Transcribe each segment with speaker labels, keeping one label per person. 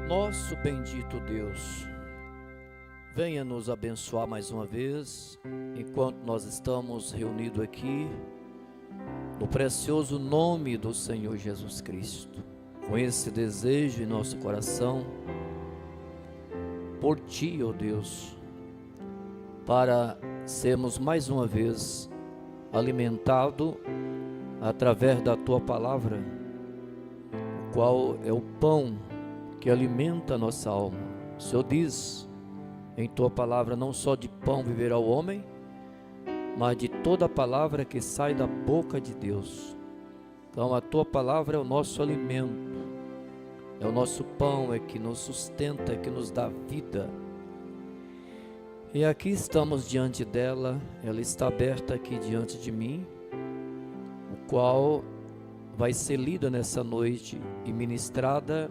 Speaker 1: Nosso bendito Deus, venha nos abençoar mais uma vez, enquanto nós estamos reunidos aqui, no precioso nome do Senhor Jesus Cristo, com esse desejo em nosso coração, por Ti, ó Deus, para sermos mais uma vez alimentados através da Tua Palavra, o qual é o pão que alimenta a nossa alma. O Senhor diz em Tua Palavra, não só de pão viverá o homem, mas de toda a palavra que sai da boca de Deus. Então a Tua Palavra é o nosso alimento, é o nosso pão, é que nos sustenta, é que nos dá vida. E aqui estamos diante dela, ela está aberta aqui diante de mim, o qual vai ser lida nessa noite e ministrada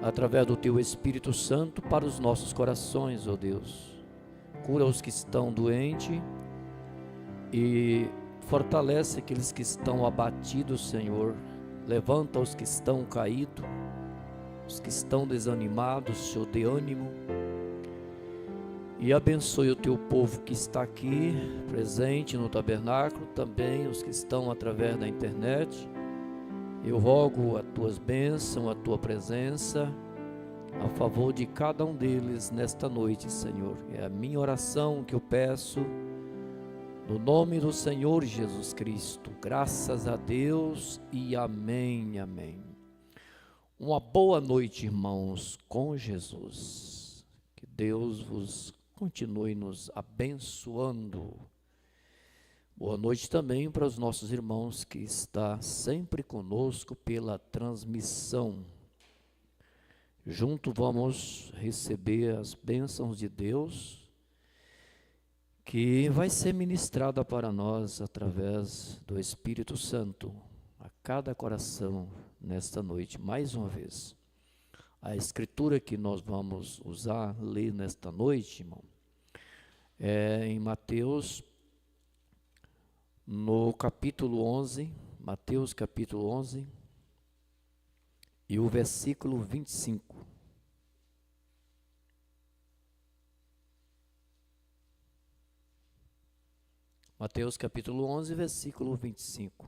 Speaker 1: através do Teu Espírito Santo para os nossos corações, ó Deus. Cura os que estão doentes e fortalece aqueles que estão abatidos, Senhor. Levanta os que estão caídos, os que estão desanimados, Senhor, dê ânimo. E abençoe o Teu povo que está aqui, presente no tabernáculo, também os que estão através da internet. Eu rogo as Tuas bênçãos, a Tua presença, a favor de cada um deles nesta noite, Senhor. É a minha oração que eu peço, no nome do Senhor Jesus Cristo. Graças a Deus e amém, amém. Uma boa noite, irmãos, com Jesus. Que Deus vos continue nos abençoando. Boa noite também para os nossos irmãos que estão sempre conosco pela transmissão. Junto vamos receber as bênçãos de Deus, que vai ser ministrada para nós através do Espírito Santo, a cada coração nesta noite, mais uma vez. A escritura que nós vamos usar, ler nesta noite, irmão, é em Mateus, no capítulo 11, Mateus capítulo 11, e o versículo 25. Mateus capítulo 11, versículo 25.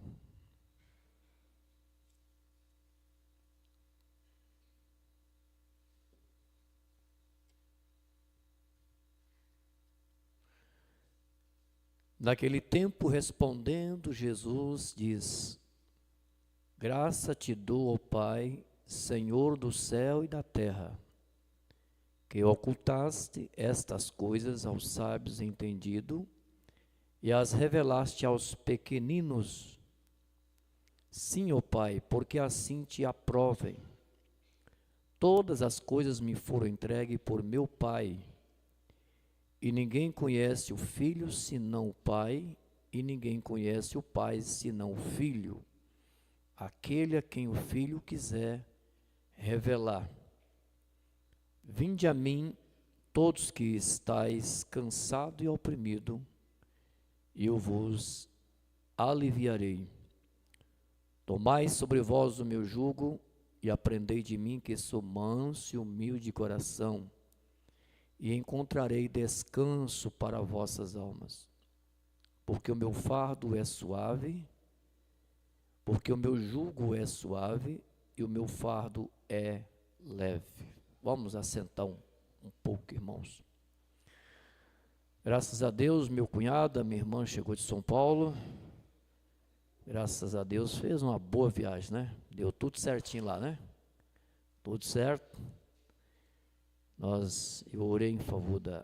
Speaker 1: Naquele tempo, respondendo, Jesus diz: Graça te dou, ó Pai, Senhor do céu e da terra, que ocultaste estas coisas aos sábios entendidos e as revelaste aos pequeninos. Sim, ó Pai, porque assim te aprovem. Todas as coisas me foram entregues por meu Pai, e ninguém conhece o Filho senão o Pai, e ninguém conhece o Pai senão o Filho, aquele a quem o Filho quiser revelar. Vinde a mim, todos que estáis cansados e oprimidos, e eu vos aliviarei. Tomai sobre vós o meu jugo, e aprendei de mim, que sou manso e humilde de coração, e encontrarei descanso para vossas almas. Porque o meu fardo é suave, porque o meu jugo é suave, e o meu fardo é leve. Vamos assentar um pouco, irmãos. Graças a Deus, meu cunhado, a minha irmã chegou de São Paulo. Graças a Deus, fez uma boa viagem, né? Deu tudo certinho lá, né? Tudo certo. Eu orei em favor da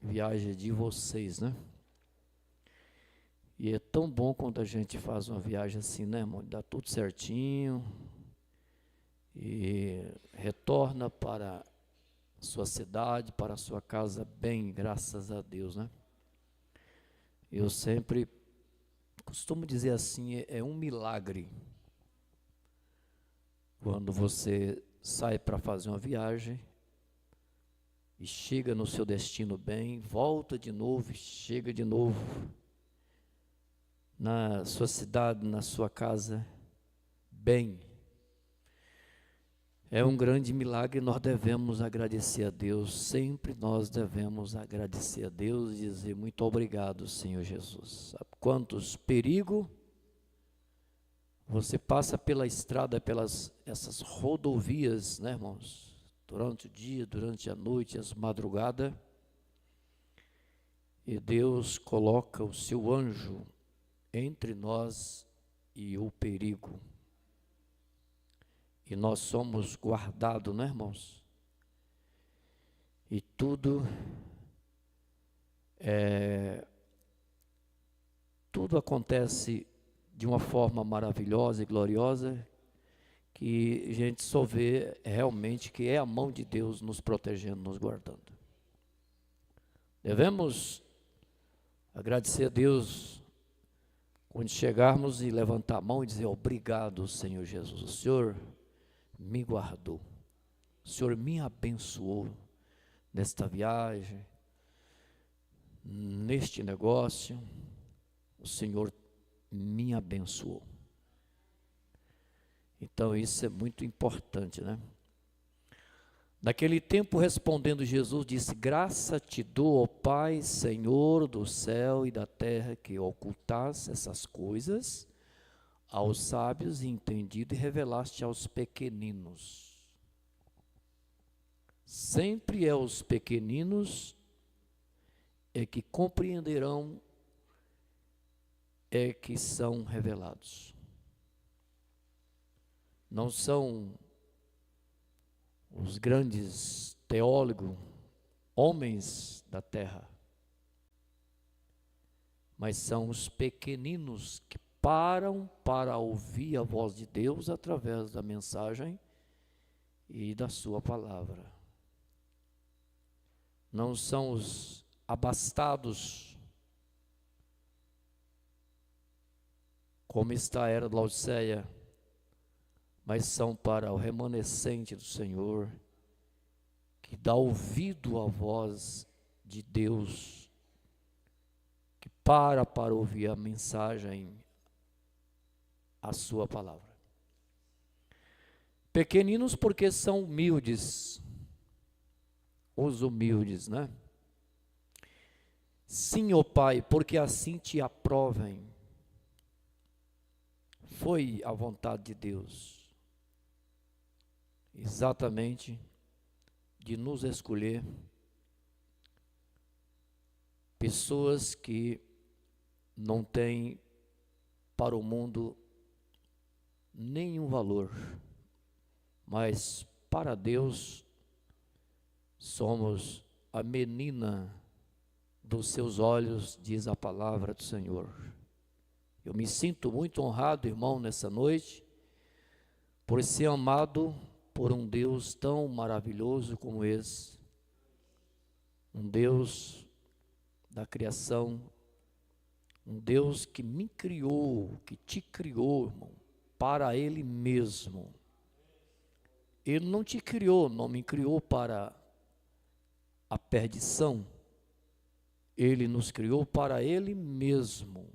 Speaker 1: viagem de vocês, né? E é tão bom quando a gente faz uma viagem assim, né, irmão? Dá tudo certinho e retorna para sua cidade, para a sua casa bem, graças a Deus, né? Eu sempre costumo dizer assim, é um milagre quando você sai para fazer uma viagem e chega no seu destino bem, volta de novo, chega de novo na sua cidade, na sua casa bem. É um grande milagre, nós devemos agradecer a Deus, sempre nós devemos agradecer a Deus e dizer muito obrigado, Senhor Jesus. Sabe quantos perigos você passa pela estrada, essas rodovias, né, irmãos? Durante o dia, durante a noite, as madrugadas, e Deus coloca o seu anjo entre nós e o perigo. E nós somos guardados, né, irmãos? E tudo acontece de uma forma maravilhosa e gloriosa, que a gente só vê realmente que é a mão de Deus nos protegendo, nos guardando. Devemos agradecer a Deus quando chegarmos e levantar a mão e dizer obrigado, Senhor Jesus. O Senhor me guardou, o Senhor me abençoou nesta viagem, neste negócio, o Senhor me abençoou. Então isso é muito importante, né? Naquele tempo, respondendo Jesus, disse: graça te dou, ó Pai, Senhor do céu e da terra, que ocultaste essas coisas aos sábios e entendidos e revelaste aos pequeninos. Sempre é os pequeninos que compreenderão, que são revelados. Não são os grandes teólogos, homens da terra, mas são os pequeninos que param para ouvir a voz de Deus através da mensagem e da sua palavra. Não são os abastados, como está a era de Laodiceia, mas são para o remanescente do Senhor, que dá ouvido à voz de Deus, que para ouvir a mensagem, a sua palavra. Pequeninos porque são humildes, os humildes, né? Sim, ó Pai, porque assim te aprovem. Foi a vontade de Deus, exatamente, de nos escolher pessoas que não têm para o mundo nenhum valor, mas para Deus somos a menina dos seus olhos, diz a palavra do Senhor. Eu me sinto muito honrado, irmão, nessa noite, por ser amado por um Deus tão maravilhoso como esse, um Deus da criação, um Deus que me criou, que te criou, irmão, para Ele mesmo. Ele não te criou, não me criou para a perdição, Ele nos criou para Ele mesmo.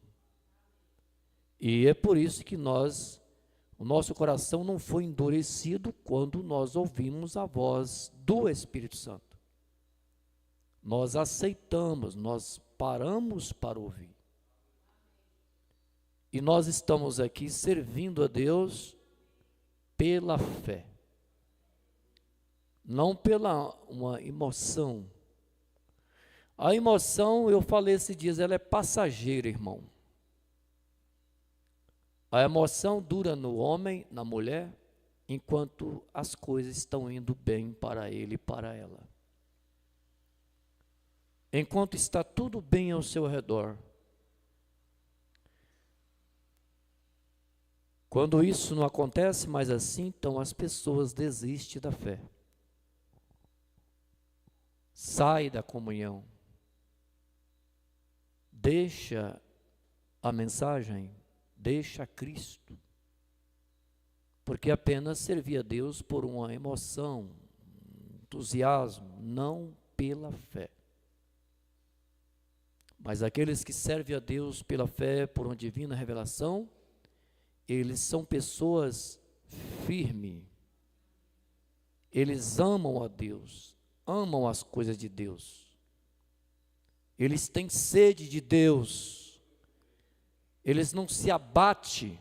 Speaker 1: E é por isso que o nosso coração não foi endurecido quando nós ouvimos a voz do Espírito Santo. Nós aceitamos, nós paramos para ouvir. E nós estamos aqui servindo a Deus pela fé. Não pela uma emoção. A emoção, eu falei esses dias, ela é passageira, irmão. A emoção dura no homem, na mulher, enquanto as coisas estão indo bem para ele e para ela. Enquanto está tudo bem ao seu redor. Quando isso não acontece mais assim, então as pessoas desistem da fé. Sai da comunhão. Deixa a mensagem. Deixa Cristo, porque apenas servir a Deus por uma emoção, entusiasmo, não pela fé. Mas aqueles que servem a Deus pela fé, por uma divina revelação, eles são pessoas firmes, eles amam a Deus, amam as coisas de Deus, eles têm sede de Deus, eles não se abatem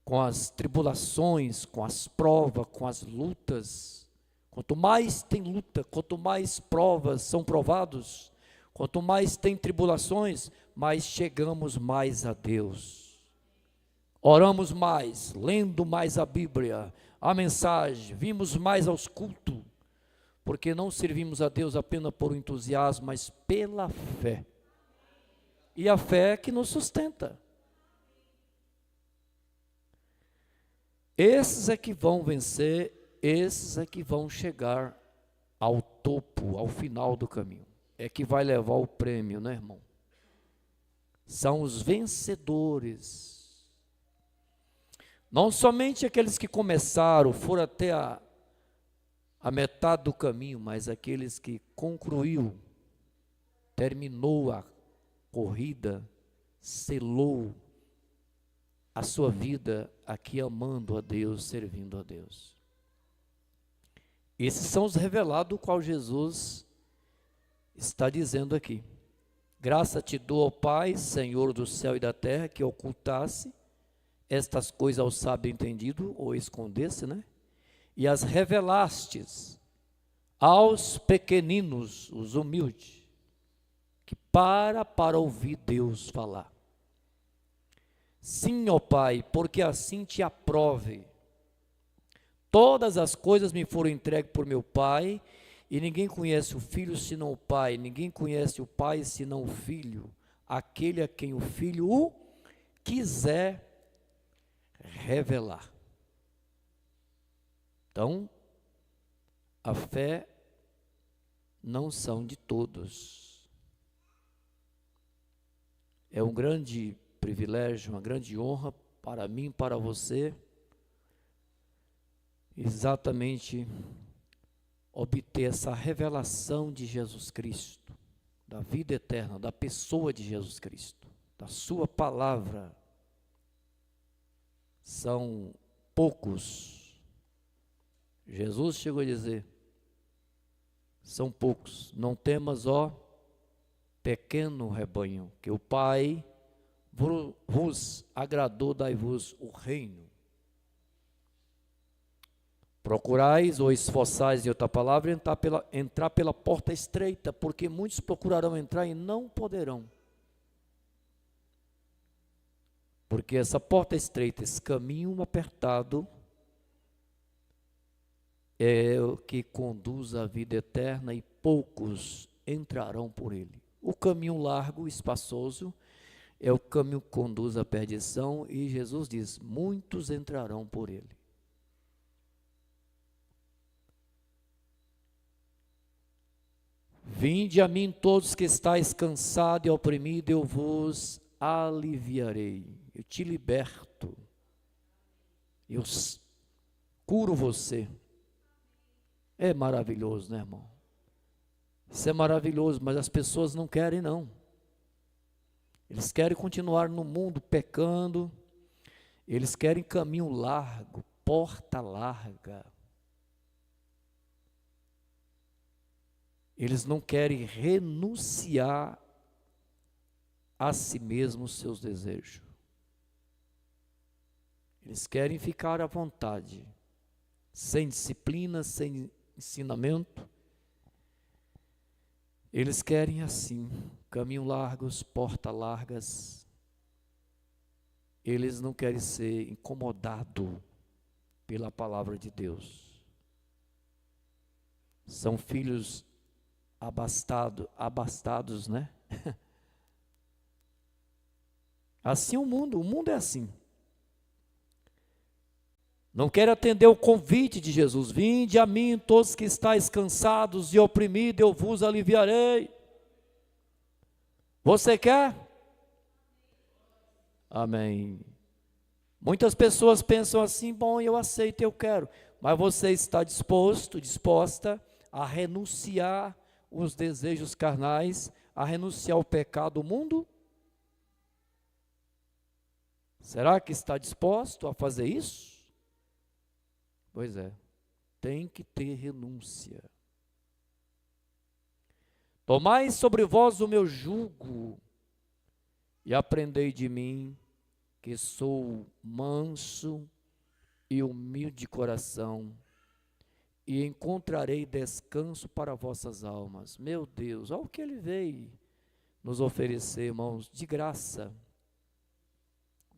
Speaker 1: com as tribulações, com as provas, com as lutas. Quanto mais tem luta, quanto mais provas são provados, quanto mais tem tribulações, mais chegamos mais a Deus. Oramos mais, lendo mais a Bíblia, a mensagem, vimos mais aos cultos, porque não servimos a Deus apenas por entusiasmo, mas pela fé. E a fé é que nos sustenta. Esses é que vão vencer, esses é que vão chegar ao topo, ao final do caminho. É que vai levar o prêmio, né, irmão? São os vencedores. Não somente aqueles que começaram, foram até a metade do caminho, mas aqueles que concluiu, terminou a corrida, selou a sua vida aqui amando a Deus, servindo a Deus. Esses são os revelados, o qual Jesus está dizendo aqui. Graça te dou ao Pai, Senhor do céu e da terra, que ocultasse estas coisas ao sábio entendido, ou escondesse, né? E as revelastes aos pequeninos, os humildes, que para ouvir Deus falar. Sim, ó Pai, porque assim te aprove. Todas as coisas me foram entregues por meu Pai, e ninguém conhece o Filho senão o Pai, ninguém conhece o Pai senão o Filho, aquele a quem o Filho o quiser revelar. Então, a fé não são de todos. É um grande privilégio, uma grande honra para mim, para você, exatamente obter essa revelação de Jesus Cristo, da vida eterna, da pessoa de Jesus Cristo, da sua palavra. São poucos. Jesus chegou a dizer, são poucos, não temas, ó pequeno rebanho, que o Pai vos agradou, dai-vos o reino. Procurais ou esforçais, em outra palavra, entrar pela porta estreita, porque muitos procurarão entrar e não poderão. Porque essa porta estreita, esse caminho apertado, é o que conduz à vida eterna e poucos entrarão por ele. O caminho largo, espaçoso, é o caminho que conduz à perdição, e Jesus diz, muitos entrarão por ele. Vinde a mim todos que estáis cansados e oprimidos, eu vos aliviarei. Eu te liberto. Eu curo você. É maravilhoso, né, irmão? Isso é maravilhoso, mas as pessoas não querem, não. Eles querem continuar no mundo pecando. Eles querem caminho largo, porta larga. Eles não querem renunciar a si mesmos, seus desejos. Eles querem ficar à vontade, sem disciplina, sem ensinamento. Eles querem assim, caminho largos, portas largas. Eles não querem ser incomodados pela palavra de Deus. São filhos abastados, né? Assim o mundo é assim. Não quer atender o convite de Jesus. Vinde a mim todos que estáis cansados e oprimidos, eu vos aliviarei. Você quer? Amém. Muitas pessoas pensam assim, bom, eu aceito, eu quero. Mas você está disposta a renunciar os desejos carnais, a renunciar ao pecado do mundo? Será que está disposto a fazer isso? Pois é, tem que ter renúncia. Tomai sobre vós o meu jugo e aprendei de mim, que sou manso e humilde de coração, e encontrarei descanso para vossas almas. Meu Deus, olha o que ele veio nos oferecer, irmãos, de graça.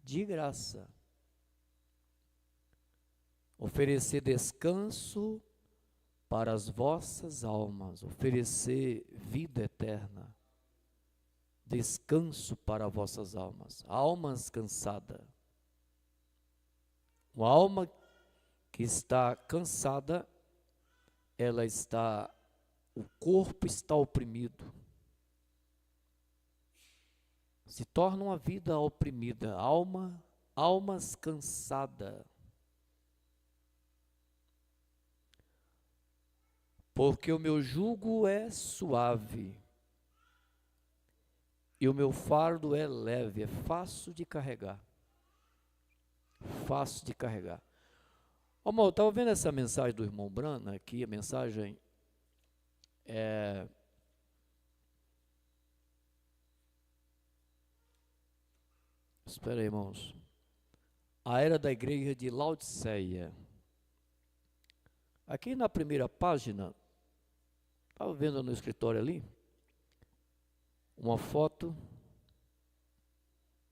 Speaker 1: De graça. Oferecer descanso para as vossas almas, oferecer vida eterna, descanso para vossas almas, almas cansadas. Uma alma que está cansada, o corpo está oprimido, se torna uma vida oprimida, almas cansadas. Porque o meu jugo é suave e o meu fardo é leve, é fácil de carregar. Fácil de carregar. Ô, irmão, eu estava vendo essa mensagem do irmão Brana aqui, a mensagem espera aí, irmãos. A era da igreja de Laodiceia. Aqui na primeira página, estava vendo no escritório ali, uma foto,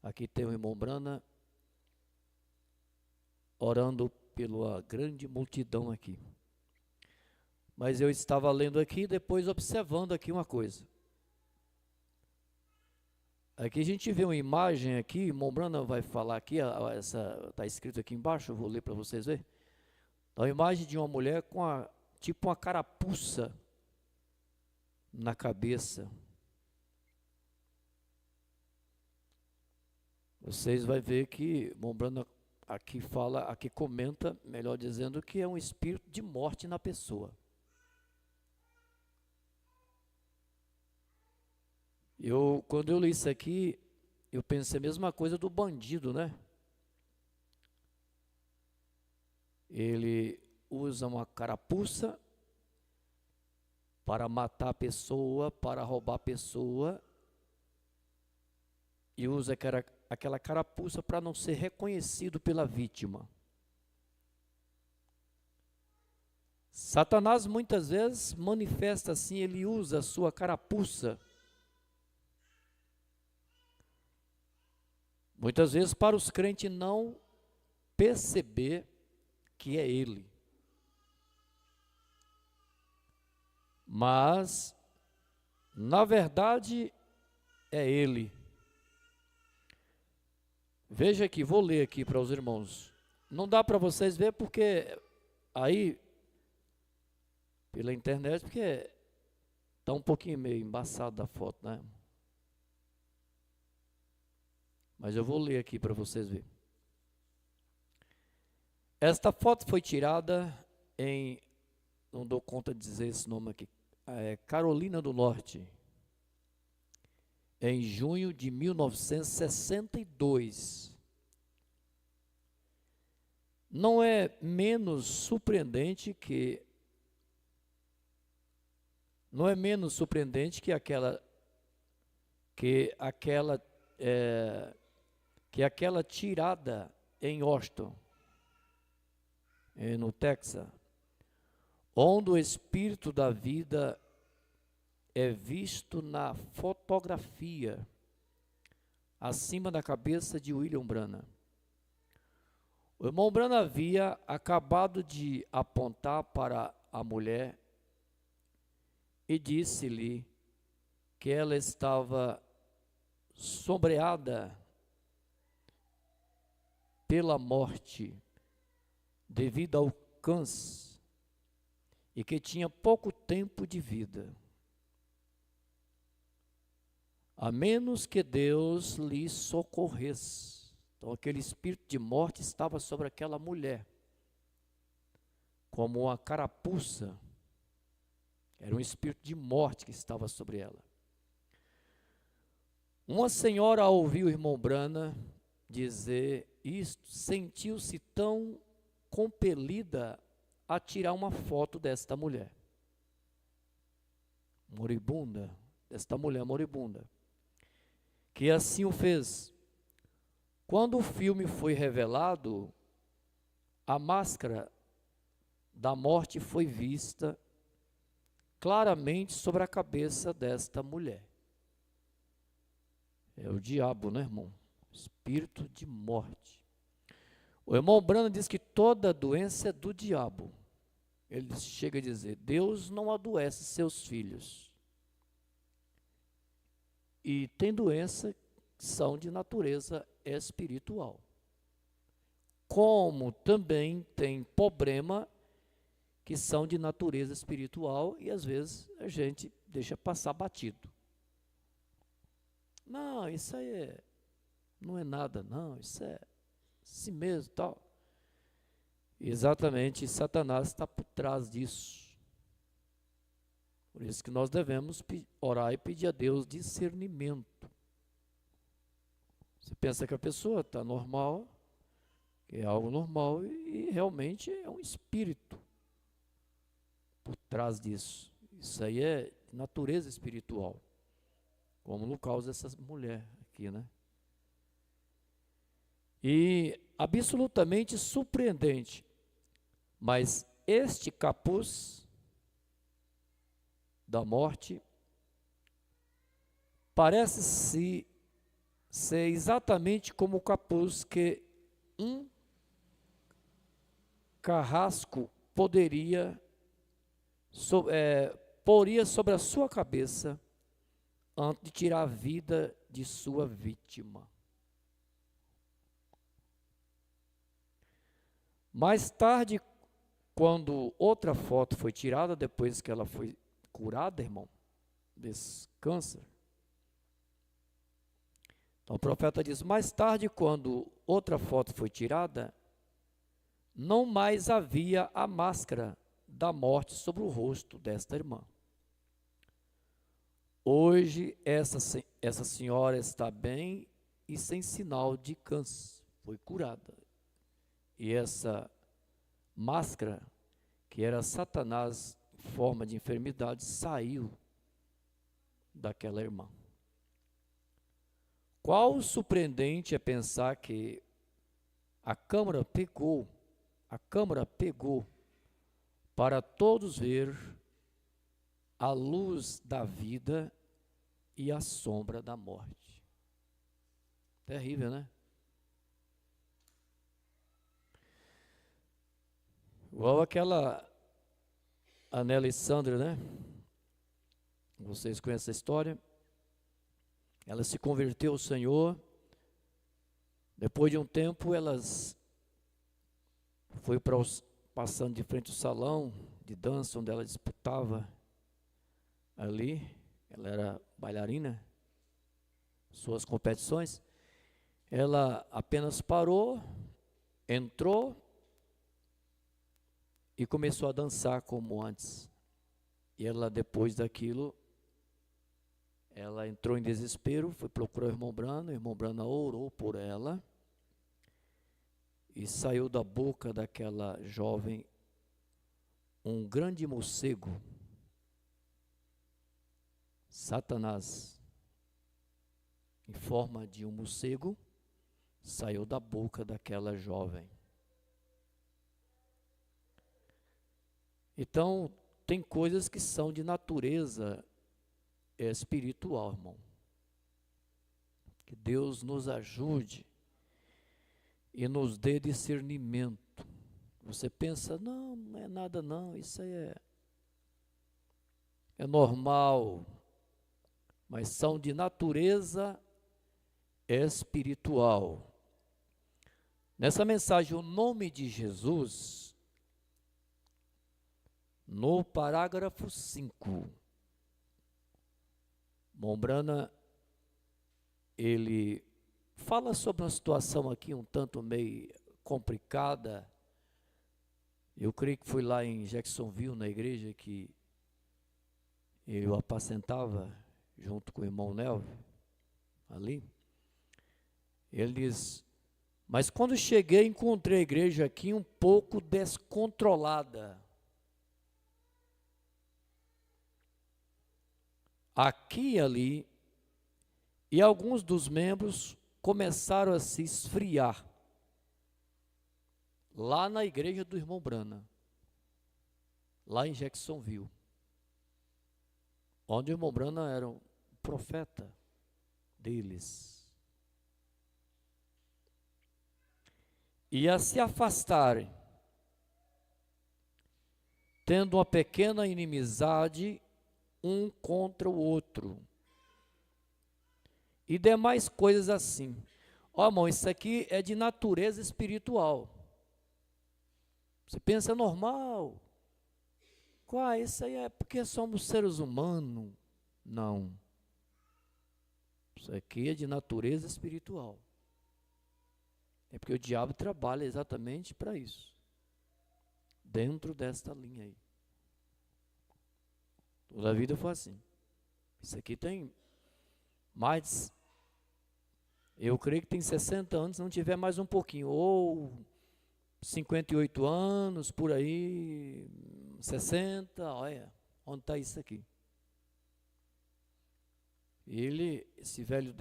Speaker 1: aqui tem o irmão Brana, orando pela grande multidão aqui. Mas eu estava lendo aqui, depois observando aqui uma coisa. Aqui a gente vê uma imagem aqui, o irmão Brana vai falar aqui, está escrito aqui embaixo, eu vou ler para vocês verem. Uma imagem de uma mulher com tipo uma carapuça na cabeça. Vocês vão ver que Mombrana aqui comenta, melhor dizendo, que é um espírito de morte na pessoa. Quando eu li isso aqui, eu pensei a mesma coisa do bandido, né? Ele usa uma carapuça para matar a pessoa, para roubar a pessoa, e usa aquela carapuça para não ser reconhecido pela vítima. Satanás muitas vezes manifesta assim, ele usa a sua carapuça, muitas vezes para os crentes não perceber que é ele. Mas, na verdade, é ele. Veja aqui, vou ler aqui para os irmãos. Não dá para vocês ver porque aí, pela internet, porque está um pouquinho meio embaçado da foto, né? Mas eu vou ler aqui para vocês verem. Esta foto foi tirada não dou conta de dizer esse nome aqui, Carolina do Norte, em junho de 1962. Não é menos surpreendente que aquela tirada em Austin, no Texas, onde o espírito da vida é visto na fotografia acima da cabeça de William Branham. O irmão Branham havia acabado de apontar para a mulher e disse-lhe que ela estava sombreada pela morte devido ao câncer e que tinha pouco tempo de vida, a menos que Deus lhe socorresse. Então aquele espírito de morte estava sobre aquela mulher, como uma carapuça. Era um espírito de morte que estava sobre ela. Uma senhora, ao ouvir o irmão Branham dizer isto, sentiu-se tão compelida a tirar uma foto desta mulher moribunda, desta mulher moribunda, que assim o fez. Quando o filme foi revelado, a máscara da morte foi vista claramente sobre a cabeça desta mulher. É o diabo, né, irmão? Espírito de morte. O irmão Branham diz que toda doença é do diabo. Ele chega a dizer: Deus não adoece seus filhos. E tem doença que são de natureza espiritual. Como também tem problema que são de natureza espiritual e às vezes a gente deixa passar batido. Não, isso aí não é nada, não, isso é assim mesmo, tal. Exatamente, Satanás está por trás disso. Por isso que nós devemos orar e pedir a Deus discernimento. Você pensa que a pessoa está normal, que é algo normal, e realmente é um espírito por trás disso. Isso aí é natureza espiritual, como no caso dessa mulher aqui, né? E absolutamente surpreendente, mas este capuz da morte parece ser exatamente como o capuz que um carrasco poria sobre a sua cabeça antes de tirar a vida de sua vítima. Mais tarde, quando outra foto foi tirada, depois que ela foi curada, irmão, desse câncer, então o profeta diz: mais tarde, quando outra foto foi tirada, não mais havia a máscara da morte sobre o rosto desta irmã. Hoje, essa senhora está bem e sem sinal de câncer, foi curada. E essa máscara, que era Satanás em forma de enfermidade, saiu daquela irmã. Qual surpreendente é pensar que a câmera pegou para todos ver a luz da vida e a sombra da morte. Terrível, né? Igual aquela Anela e Sandra, né? Vocês conhecem essa história? Ela se converteu ao Senhor. Depois de um tempo, elas foi passando de frente ao salão de dança, onde ela disputava ali. Ela era bailarina, suas competições. Ela apenas parou, entrou e começou a dançar como antes. E ela, depois daquilo, ela entrou em desespero, foi procurar o irmão Brana orou por ela, e saiu da boca daquela jovem um grande morcego, Satanás, em forma de um morcego, saiu da boca daquela jovem. Então, tem coisas que são de natureza espiritual, irmão. Que Deus nos ajude e nos dê discernimento. Você pensa: não, não é nada não, isso aí é normal, mas são de natureza espiritual. Nessa mensagem, o nome de Jesus, no parágrafo 5, Mombrana, ele fala sobre uma situação aqui um tanto meio complicada. Eu creio que foi lá em Jacksonville, na igreja que eu apacentava junto com o irmão Nelvio, ali. Ele diz: Mas quando cheguei, encontrei a igreja aqui um pouco descontrolada. Aqui e ali, e alguns dos membros começaram a se esfriar. Lá na igreja do irmão Brana, lá em Jacksonville, onde o irmão Brana era o profeta deles. E a se afastarem, tendo uma pequena inimizade um contra o outro, e demais coisas assim. Ó, irmão, isso aqui é de natureza espiritual. Você pensa normal. Isso aí é porque somos seres humanos. Não. Isso aqui é de natureza espiritual. É porque o diabo trabalha exatamente para isso. Dentro desta linha aí. Toda a vida foi assim. Isso aqui tem mais, eu creio que tem 60 anos, se não tiver mais um pouquinho, ou 58 anos, por aí, 60, olha, onde está isso aqui? Esse velho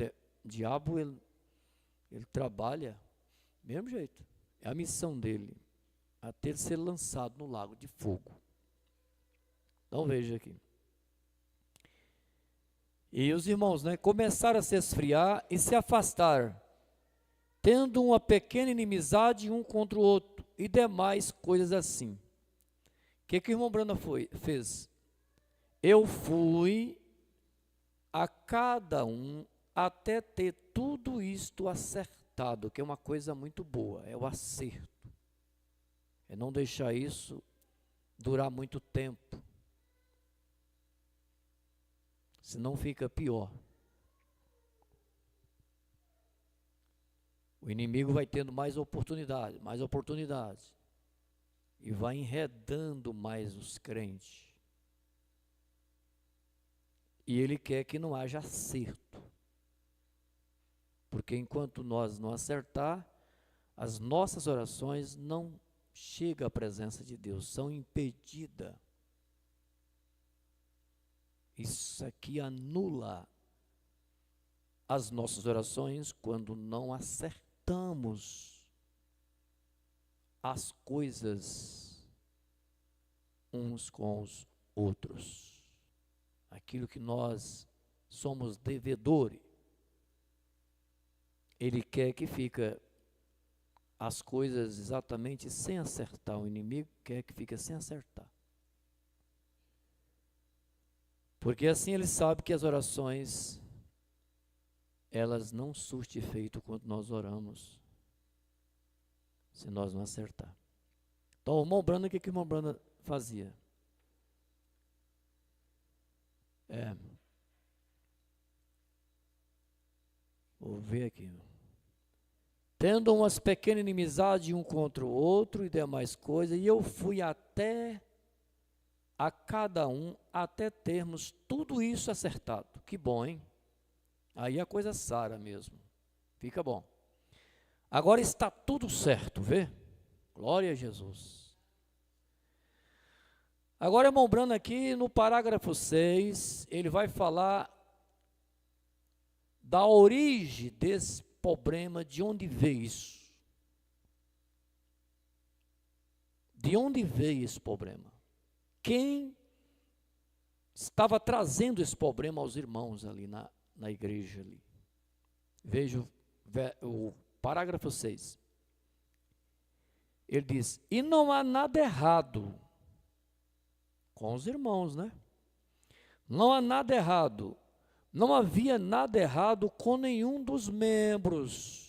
Speaker 1: diabo, ele trabalha do mesmo jeito. É a missão dele, até ele ser lançado no lago de fogo. Então veja aqui. E os irmãos, começaram a se esfriar e se afastar, tendo uma pequena inimizade um contra o outro, e demais coisas assim. O que o irmão Brana fez? Eu fui a cada um até ter tudo isto acertado, que é uma coisa muito boa, é o acerto. É não deixar isso durar muito tempo. Senão fica pior. O inimigo vai tendo mais oportunidades, e vai enredando mais os crentes. E ele quer que não haja acerto. Porque enquanto nós não acertar, as nossas orações não chegam à presença de Deus, são impedidas. Isso aqui anula as nossas orações quando não acertamos as coisas uns com os outros. Aquilo que nós somos devedores. Ele quer que fica as coisas exatamente sem acertar. O inimigo quer que fique sem acertar. Porque assim ele sabe que as orações, elas não surtem efeito quando nós oramos, se nós não acertar. Então, o irmão Brana, o que o irmão Brana fazia? Vou ver aqui. Tendo umas pequenas inimizades um contra o outro e demais coisas, e eu fui até a cada um, até termos tudo isso acertado. Que bom, hein? Aí a coisa sara mesmo. Fica bom. Agora está tudo certo, vê? Glória a Jesus. Agora, irmão Brana, aqui no parágrafo 6, ele vai falar da origem desse problema, de onde veio isso. De onde veio esse problema? Quem estava trazendo esse problema aos irmãos ali na igreja ali? Veja o parágrafo 6. Ele diz: e não há nada errado com os irmãos, Não há nada errado. Não havia nada errado com nenhum dos membros.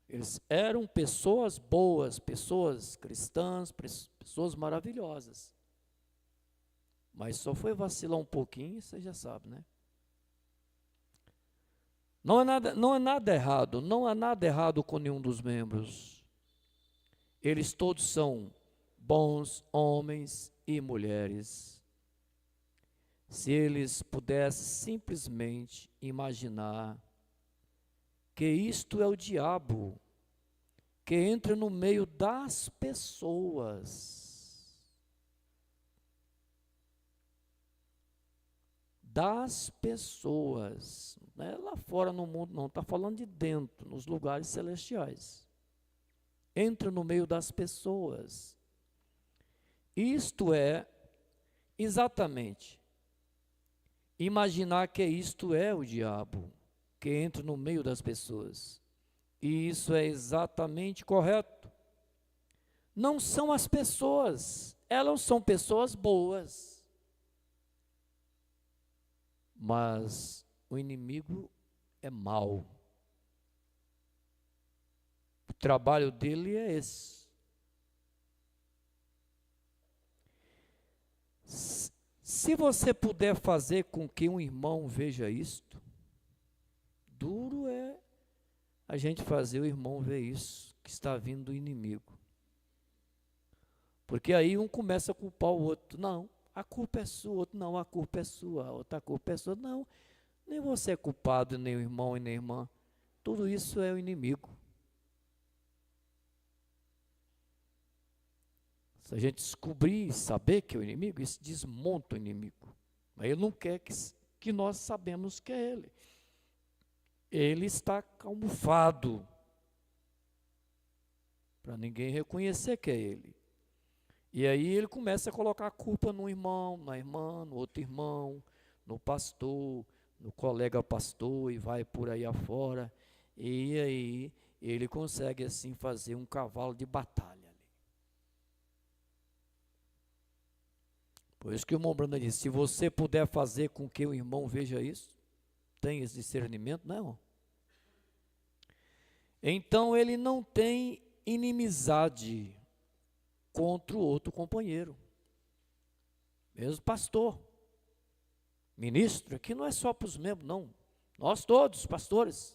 Speaker 1: Eles eram pessoas boas, pessoas cristãs, pessoas maravilhosas. Mas só foi vacilar um pouquinho, você já sabe, Não há nada errado, não há nada errado com nenhum dos membros. Eles todos são bons homens e mulheres. Se eles pudessem simplesmente imaginar que isto é o diabo, que entra no meio das pessoas. Das pessoas. Não é lá fora no mundo, não. Está falando de dentro, nos lugares celestiais. Entra no meio das pessoas. Isto é, exatamente, imaginar que isto é o diabo, que entra no meio das pessoas. E isso é exatamente correto. Não são as pessoas, elas são pessoas boas. Mas o inimigo é mau. O trabalho dele é esse. Se você puder fazer com que um irmão veja isto, duro é a gente fazer o irmão ver isso, que está vindo do inimigo. Porque aí um começa a culpar o outro. Não, a culpa é sua. Outro, não, a culpa é sua. A outra culpa é sua. Não, nem você é culpado, nem o irmão e nem a irmã. Tudo isso é o inimigo. Se a gente descobrir e saber que é o inimigo, isso desmonta o inimigo. Mas ele não quer que nós sabemos que é ele. Ele está camuflado para ninguém reconhecer que é ele. E aí ele começa a colocar a culpa no irmão, na irmã, no outro irmão, no pastor, no colega pastor, e vai por aí afora. E aí ele consegue assim fazer um cavalo de batalha ali. Por isso que o irmão Branda disse, se você puder fazer com que o irmão veja isso, tem esse discernimento, não. Então ele não tem inimizade contra o outro companheiro. Mesmo pastor, ministro, aqui não é só para os membros, não. Nós todos, pastores.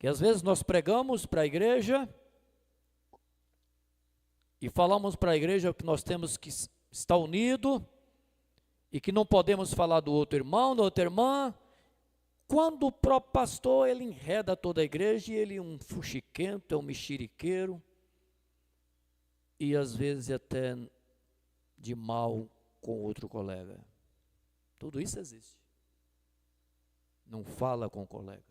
Speaker 1: Que às vezes nós pregamos para a igreja e falamos para a igreja que nós temos que estar unido e que não podemos falar do outro irmão, da outra irmã. Quando o próprio pastor, ele enreda toda a igreja e ele é um fuxiquento, é um mexeriqueiro e às vezes até de mal com outro colega. Tudo isso existe. Não fala com o colega.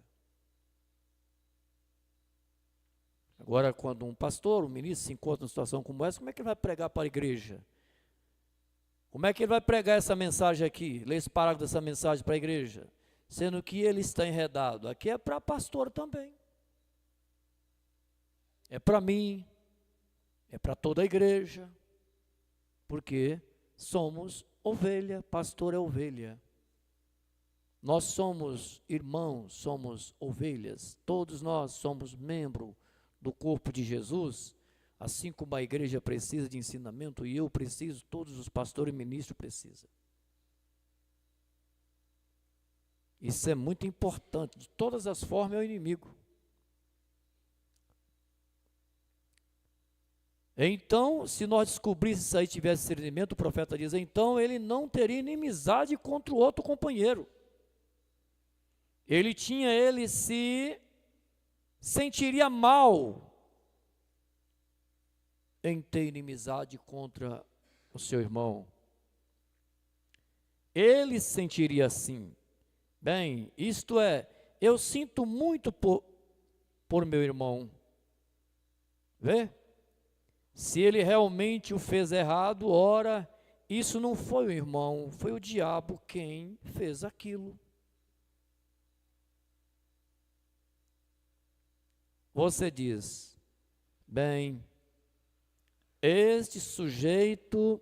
Speaker 1: Agora, quando um pastor, um ministro se encontra numa situação como essa, como é que ele vai pregar para a igreja? Como é que ele vai pregar essa mensagem aqui? Ler esse parágrafo dessa mensagem para a igreja? Sendo que ele está enredado. Aqui é para pastor também. É para mim. É para toda a igreja. Porque somos ovelha, pastor é ovelha. Nós somos irmãos, somos ovelhas. Todos nós somos membro do corpo de Jesus. Assim como a igreja precisa de ensinamento e eu preciso, todos os pastores e ministros precisam. Isso é muito importante. De todas as formas é o inimigo. Então, se nós descobríssemos isso aí, tivesse discernimento, o profeta diz, então ele não teria inimizade contra o outro companheiro. Ele se sentiria mal em ter inimizade contra o seu irmão. Ele se sentiria assim. Bem, isto é, eu sinto muito por meu irmão. Vê? Se ele realmente o fez errado, ora, isso não foi o irmão, foi o diabo quem fez aquilo. Você diz, bem, este sujeito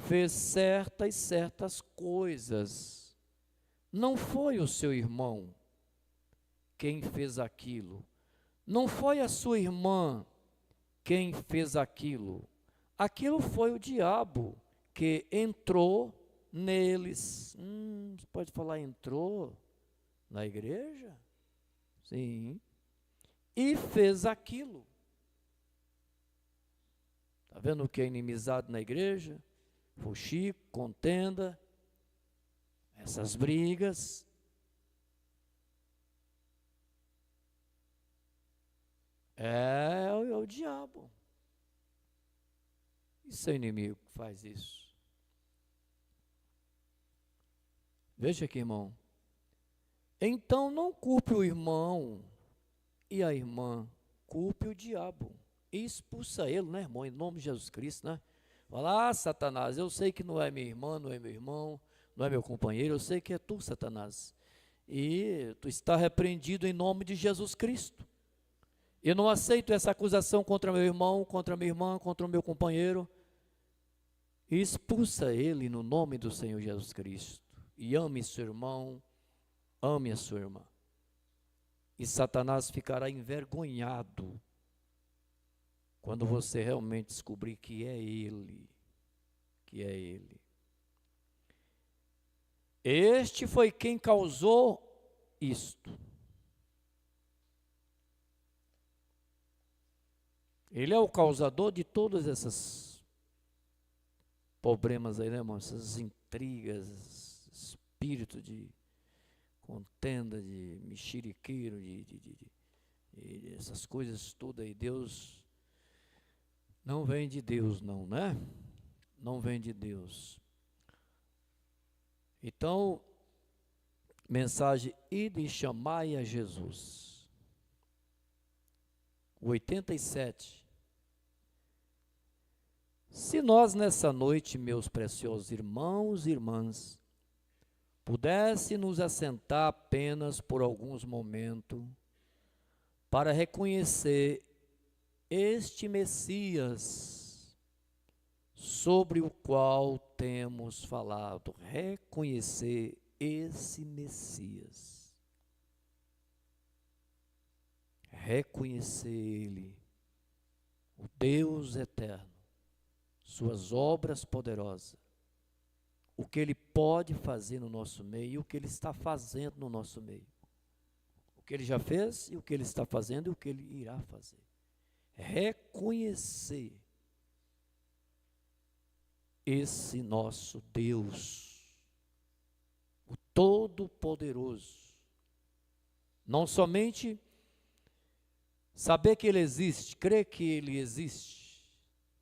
Speaker 1: fez certas coisas. Não foi o seu irmão quem fez aquilo. Não foi a sua irmã quem fez aquilo. Aquilo foi o diabo que entrou neles. Você pode falar entrou na igreja? Sim. E fez aquilo. Está vendo o que é inimizade na igreja? Fuxico, contenda, essas brigas. É o diabo. E seu inimigo que faz isso? Veja aqui, irmão. Então não culpe o irmão e a irmã, culpe o diabo. E expulsa ele, né, irmão, em nome de Jesus Cristo, né? Fala, Satanás, eu sei que não é minha irmã, não é meu irmão, não é meu companheiro, eu sei que é tu, Satanás. E tu está repreendido em nome de Jesus Cristo. Eu não aceito essa acusação contra meu irmão, contra minha irmã, contra o meu companheiro. E expulsa ele no nome do Senhor Jesus Cristo. E ame seu irmão, ame a sua irmã. E Satanás ficará envergonhado quando você realmente descobrir que é ele. Que é ele. Este foi quem causou isto. Ele é o causador de todos esses problemas aí, né, irmão? Essas intrigas, espírito de contenda, de mexeriqueiro, de essas coisas todas aí. Deus não vem de Deus, não, né? Não vem de Deus. Então, mensagem, ide e chamai a Jesus. 87. Se nós nessa noite, meus preciosos irmãos e irmãs, pudesse nos assentar apenas por alguns momentos para reconhecer este Messias sobre o qual temos falado, reconhecer esse Messias, reconhecer Ele, o Deus eterno, suas obras poderosas, o que Ele pode fazer no nosso meio e o que Ele está fazendo no nosso meio. O que Ele já fez e o que Ele está fazendo e o que Ele irá fazer. Reconhecer esse nosso Deus, o Todo-Poderoso. Não somente saber que Ele existe, crer que Ele existe,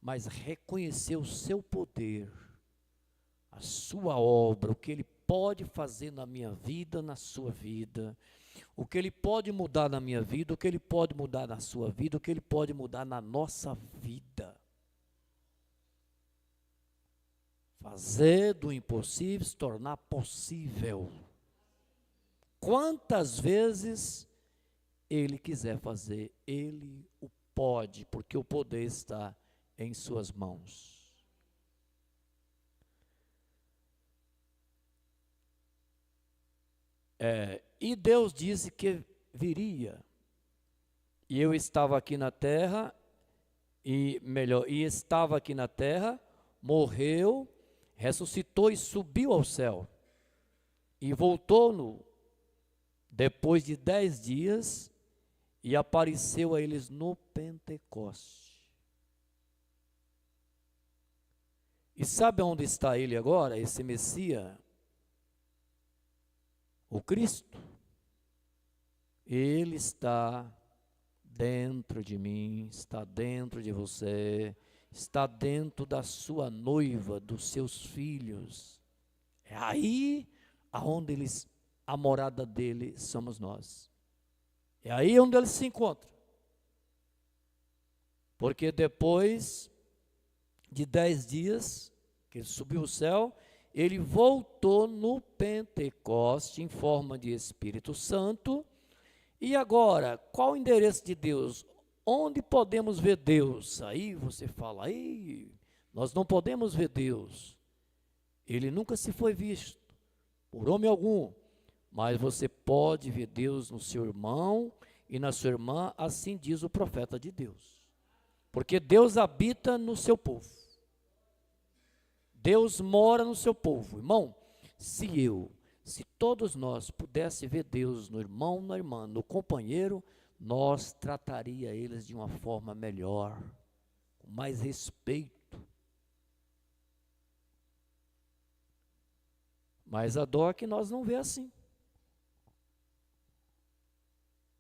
Speaker 1: mas reconhecer o seu poder, a sua obra, o que Ele pode fazer na minha vida, na sua vida, o que Ele pode mudar na minha vida, o que Ele pode mudar na sua vida, o que Ele pode mudar na nossa vida. Fazer do impossível se tornar possível. Quantas vezes Ele quiser fazer, Ele o pode, porque o poder está em suas mãos. E Deus disse que viria. E eu estava aqui na terra, e estava aqui na terra, morreu, ressuscitou e subiu ao céu. E voltou depois de 10 dias e apareceu a eles no Pentecoste. E sabe onde está ele agora, esse Messias? O Cristo. Ele está dentro de mim, está dentro de você, está dentro da sua noiva, dos seus filhos. É aí aonde a morada dele somos nós. É aí onde ele se encontra. Porque depois de 10 dias que ele subiu ao céu, ele voltou no Pentecoste em forma de Espírito Santo. E agora, qual o endereço de Deus? Onde podemos ver Deus? Aí você fala, aí nós não podemos ver Deus. Ele nunca se foi visto por homem algum. Mas você pode ver Deus no seu irmão e na sua irmã, assim diz o profeta de Deus. Porque Deus habita no seu povo. Deus mora no seu povo. Irmão, se todos nós pudéssemos ver Deus no irmão, na irmã, no companheiro, nós trataria eles de uma forma melhor, com mais respeito. Mas a dó é que nós não vê assim.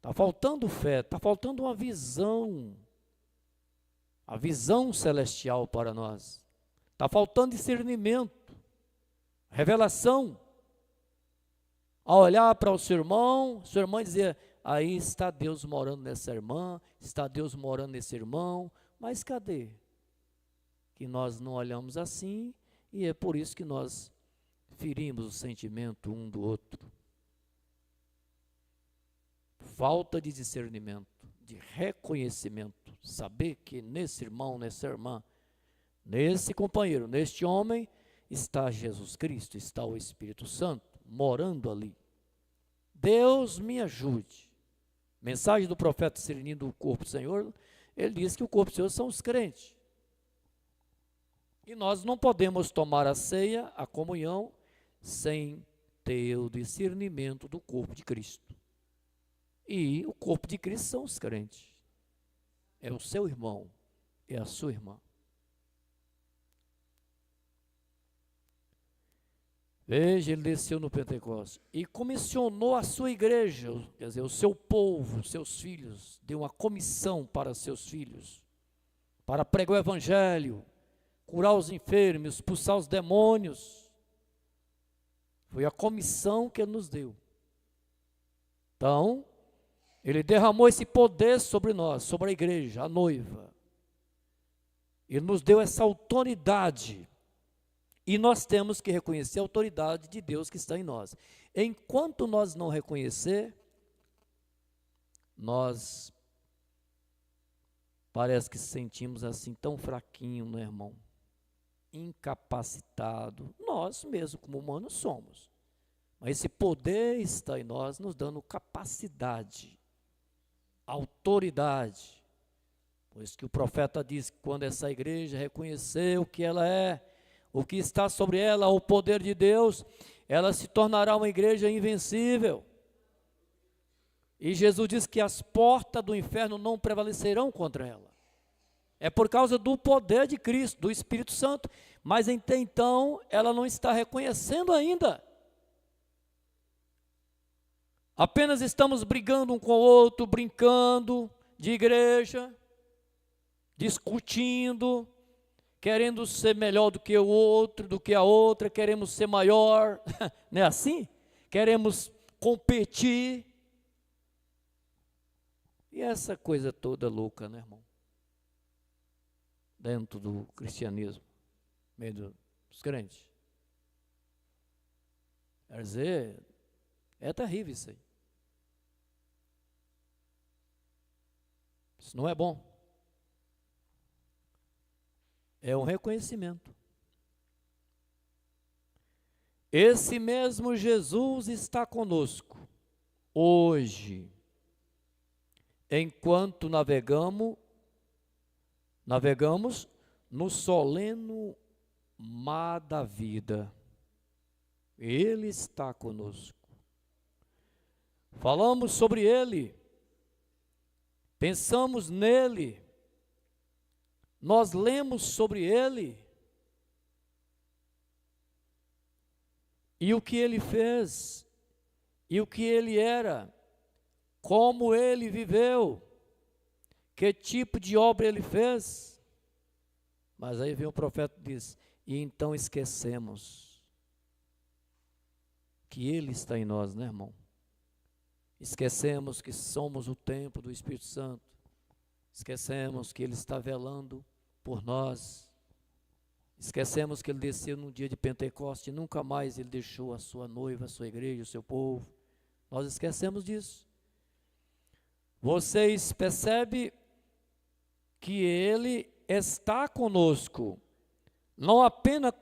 Speaker 1: Está faltando fé, está faltando uma visão, a visão celestial para nós. Está faltando discernimento, revelação. A olhar para o seu irmão dizer, aí está Deus morando nessa irmã, está Deus morando nesse irmão, mas cadê? Que nós não olhamos assim e é por isso que nós ferimos o sentimento um do outro. Falta de discernimento, de reconhecimento, saber que nesse irmão, nessa irmã, nesse companheiro, neste homem, está Jesus Cristo, está o Espírito Santo, morando ali. Deus me ajude. Mensagem do profeta Serenino do corpo do Senhor, ele diz que o corpo do Senhor são os crentes. E nós não podemos tomar a ceia, a comunhão, sem ter o discernimento do corpo de Cristo. E o corpo de Cristo são os crentes. É o seu irmão, é a sua irmã. Veja, ele desceu no Pentecostes e comissionou a sua igreja, quer dizer, o seu povo, seus filhos, deu uma comissão para seus filhos, para pregar o evangelho, curar os enfermos, expulsar os demônios. Foi a comissão que ele nos deu. Então, ele derramou esse poder sobre nós, sobre a igreja, a noiva. Ele nos deu essa autoridade. E nós temos que reconhecer a autoridade de Deus que está em nós. Enquanto nós não reconhecer, nós parece que sentimos assim tão fraquinho, né, irmão? Incapacitado. Nós mesmo, como humanos, somos. Mas esse poder está em nós, nos dando capacidade, autoridade. Por isso que o profeta diz que quando essa igreja reconhecer o que ela é, o que está sobre ela, o poder de Deus, ela se tornará uma igreja invencível. E Jesus diz que as portas do inferno não prevalecerão contra ela. É por causa do poder de Cristo, do Espírito Santo. Mas até então, ela não está reconhecendo ainda. Apenas estamos brigando um com o outro, brincando de igreja, discutindo, querendo ser melhor do que o outro, do que a outra, queremos ser maior, não é assim? Queremos competir. E essa coisa toda louca, né, irmão? Dentro do cristianismo, meio dos crentes. Quer dizer, é terrível isso aí. Isso não é bom. É um reconhecimento. Esse mesmo Jesus está conosco hoje, enquanto navegamos no soleno mar da vida. Ele está conosco. Falamos sobre Ele, pensamos nele, nós lemos sobre Ele, e o que Ele fez, e o que Ele era, como Ele viveu, que tipo de obra Ele fez. Mas aí vem o profeta e diz, e então esquecemos que Ele está em nós, né, irmão? Esquecemos que somos o templo do Espírito Santo. Esquecemos que Ele está velando por nós. Esquecemos que Ele desceu no dia de Pentecostes e nunca mais Ele deixou a sua noiva, a sua igreja, o seu povo. Nós esquecemos disso. Vocês percebem que Ele está conosco, não apenas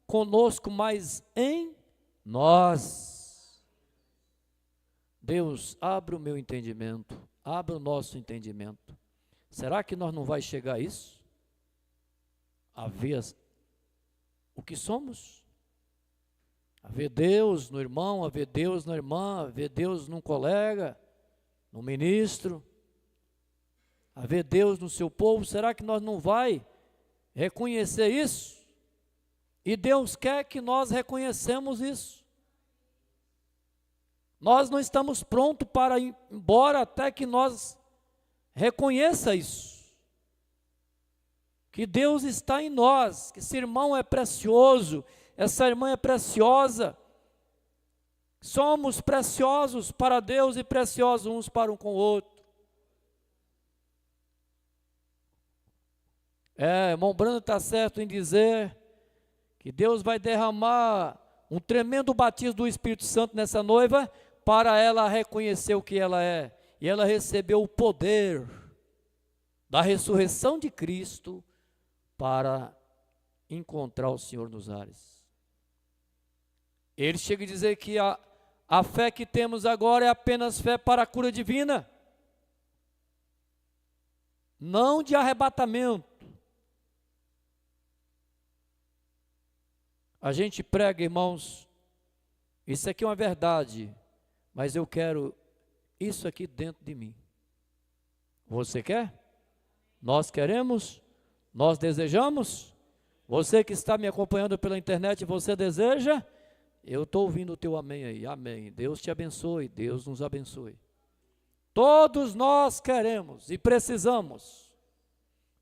Speaker 1: conosco, mas em nós. Deus, abre o meu entendimento, abre o nosso entendimento. Será que nós não vai chegar a isso? A ver o que somos? A ver Deus no irmão, a ver Deus na irmã, a ver Deus num colega, no ministro, a ver Deus no seu povo. Será que nós não vai reconhecer isso? E Deus quer que nós reconheçamos isso. Nós não estamos prontos para ir embora até que nós reconheça isso. Que Deus está em nós, que esse irmão é precioso, essa irmã é preciosa. Somos preciosos para Deus e preciosos uns para um com o outro. Irmão Brando está certo em dizer que Deus vai derramar um tremendo batismo do Espírito Santo nessa noiva, para ela reconhecer o que ela é, e ela recebeu o poder da ressurreição de Cristo para encontrar o Senhor nos ares. Ele chega a dizer que a fé que temos agora é apenas fé para a cura divina, não de arrebatamento. A gente prega, irmãos, isso aqui é uma verdade, mas eu quero isso aqui dentro de mim. Você quer? Nós queremos? Nós desejamos? Você que está me acompanhando pela internet, você deseja? Eu estou ouvindo o teu amém aí, amém. Deus te abençoe, Deus nos abençoe. Todos nós queremos e precisamos,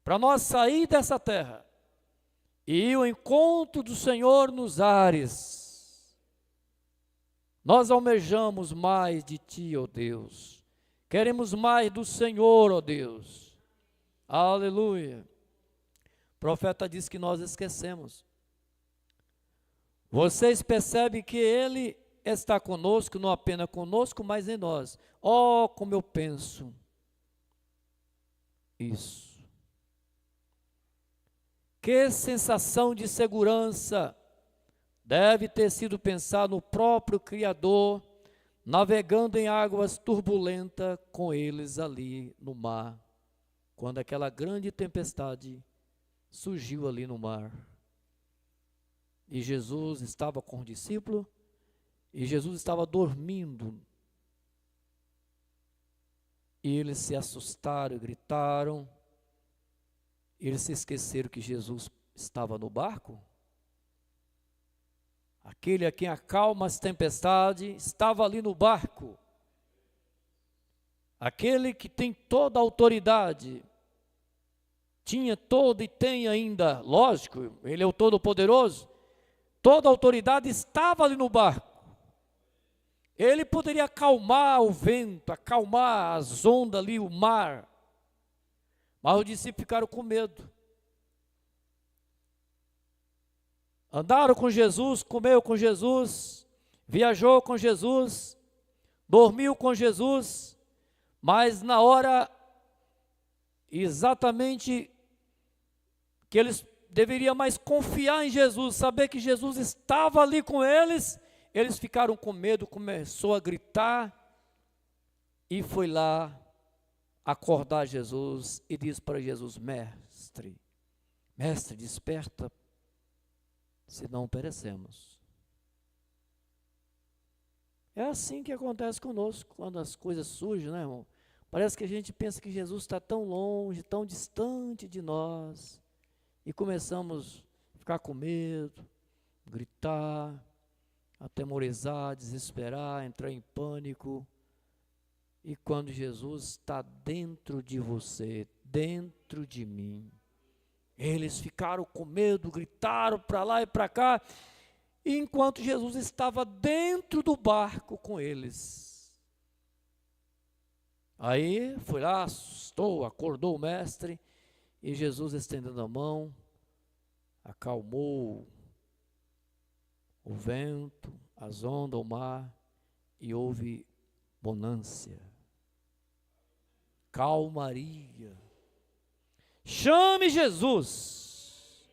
Speaker 1: para nós sair dessa terra e o encontro do Senhor nos ares. Nós almejamos mais de Ti, ó Deus. Queremos mais do Senhor, ó Deus. Aleluia. O profeta diz que nós esquecemos. Vocês percebem que Ele está conosco, não apenas conosco, mas em nós. Oh, como eu penso isso. Que sensação de segurança deve ter sido pensado no próprio Criador, navegando em águas turbulentas com eles ali no mar, quando aquela grande tempestade surgiu ali no mar. E Jesus estava com o discípulo, e Jesus estava dormindo. E eles se assustaram, gritaram. Eles se esqueceram que Jesus estava no barco. Aquele a quem acalma as tempestades estava ali no barco. Aquele que tem toda a autoridade, tinha toda e tem ainda, lógico, Ele é o Todo-Poderoso, toda a autoridade estava ali no barco. Ele poderia acalmar o vento, acalmar as ondas ali, o mar. Mas os discípulos ficaram com medo. Andaram com Jesus, comeu com Jesus, viajou com Jesus, dormiu com Jesus, mas na hora exatamente que eles deveriam mais confiar em Jesus, saber que Jesus estava ali com eles, eles ficaram com medo, começou a gritar e foi lá acordar Jesus e diz para Jesus: mestre, desperta, senão perecemos. É assim que acontece conosco, quando as coisas surgem, né, irmão? Parece que a gente pensa que Jesus está tão longe, tão distante de nós, e começamos a ficar com medo, gritar, atemorizar, desesperar, entrar em pânico. E quando Jesus está dentro de você, dentro de mim, eles ficaram com medo, gritaram para lá e para cá, e enquanto Jesus estava dentro do barco com eles. Aí foi lá, assustou, acordou o mestre, e Jesus, estendendo a mão, acalmou o vento, as ondas, o mar, e houve bonança, calmaria. Chame Jesus.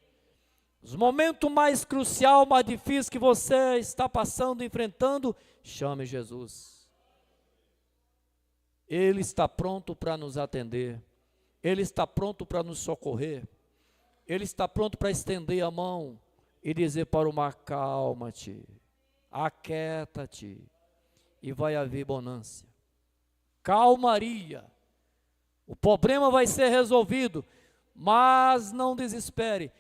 Speaker 1: Os momentos mais cruciais, mais difíceis que você está passando, enfrentando, chame Jesus. Ele está pronto para nos atender. Ele está pronto para nos socorrer. Ele está pronto para estender a mão e dizer para o mar: calma-te, aquieta-te, e vai haver bonança, calmaria. O problema vai ser resolvido, mas não desespere.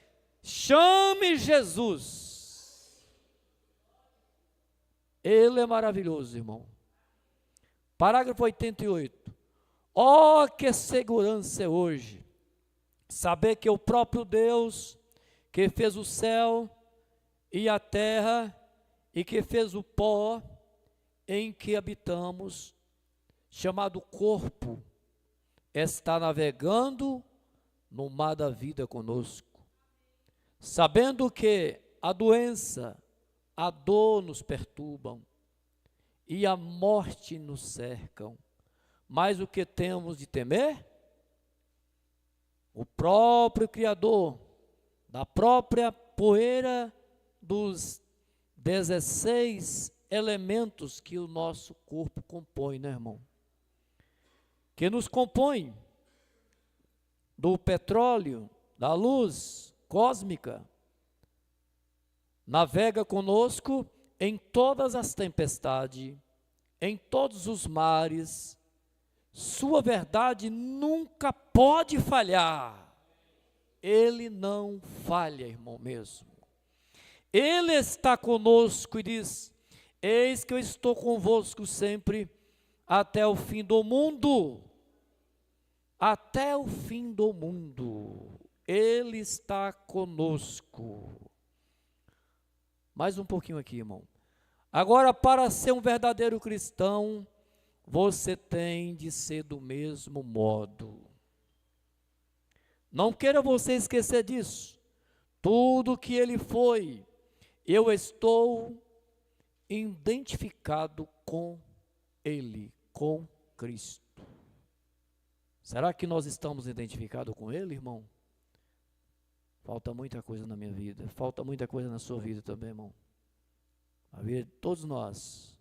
Speaker 1: Chame Jesus. Ele é maravilhoso, irmão. Parágrafo 88. Oh, que segurança é hoje, saber que o próprio Deus, que fez o céu e a terra, e que fez o pó em que habitamos, chamado corpo, está navegando no mar da vida conosco, sabendo que a doença, a dor nos perturbam e a morte nos cercam. Mas o que temos de temer? O próprio Criador, da própria poeira dos 16 elementos que o nosso corpo compõe, né, irmão? Que nos compõe do petróleo, da luz cósmica, navega conosco em todas as tempestades, em todos os mares. Sua verdade nunca pode falhar. Ele não falha, irmão mesmo. Ele está conosco e diz: eis que eu estou convosco sempre, até o fim do mundo. Até o fim do mundo. Ele está conosco. Mais um pouquinho aqui, irmão. Agora, para ser um verdadeiro cristão, você tem de ser do mesmo modo. Não queira você esquecer disso. Tudo que ele foi, eu estou identificado com ele, com Cristo. Será que nós estamos identificados com ele, irmão? Falta muita coisa na minha vida, falta muita coisa na sua vida também, irmão. A vida de todos nós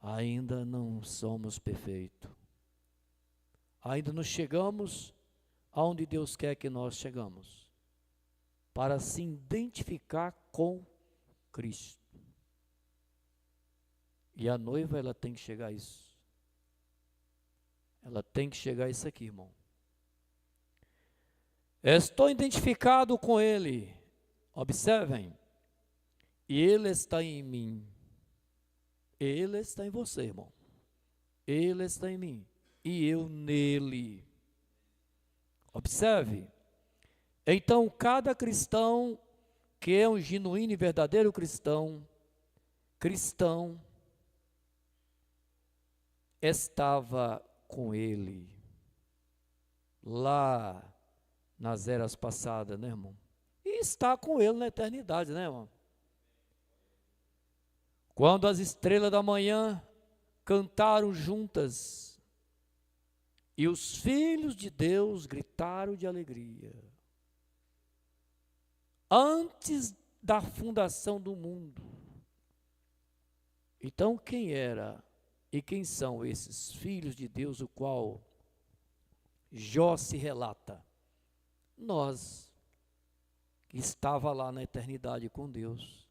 Speaker 1: ainda não somos perfeitos. Ainda não chegamos aonde Deus quer que nós chegamos, para se identificar com Cristo. E a noiva, ela tem que chegar a isso. Ela tem que chegar a isso aqui, irmão. Estou identificado com Ele. Observem. E Ele está em mim. Ele está em você, irmão. Ele está em mim. E eu nele. Observe. Então, cada cristão que é um genuíno e verdadeiro cristão, estava com ele lá nas eras passadas, né, irmão? E está com ele na eternidade, né, irmão? Quando as estrelas da manhã cantaram juntas e os filhos de Deus gritaram de alegria. Antes da fundação do mundo. Então, quem era e quem são esses filhos de Deus, o qual Jó se relata? Nós, que estava lá na eternidade com Deus.